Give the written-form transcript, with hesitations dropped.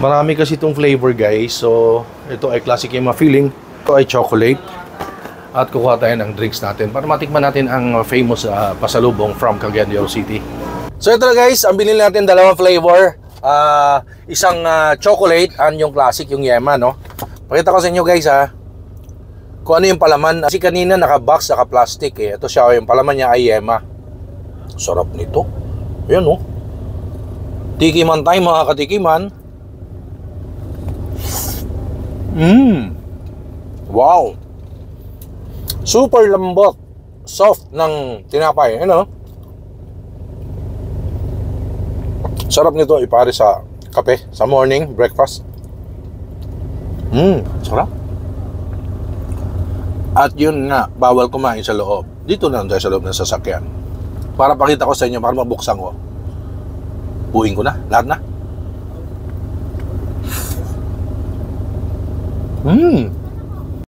Marami kasi itong flavor guys. So, ito ay classic yung feeling. Ito ay chocolate. At kukuha tayo ng drinks natin para matikman natin ang famous pasalubong from Cagayan de Oro City. So ito na guys, ang binili natin dalawang flavor. Isang chocolate and yung classic, yung yema, no? Pakita ko sa inyo guys kung ano yung palaman. Kasi kanina naka-box, naka-plastic eh. Ito siya, yung palaman niya ay yema. Sarap nito. Ayan, no? Tikiman tayo mga katikiman. Wow! Super lambot, soft ng tinapay, ano? Sarap nito ipare sa kape, sa morning breakfast. Sarap. At yun nga, bawal kumain sa loob. Dito na tayo sa loob ng sasakyan. Para pakita ko sa inyo, para mabuksan ko. Buuin ko na, lahat na.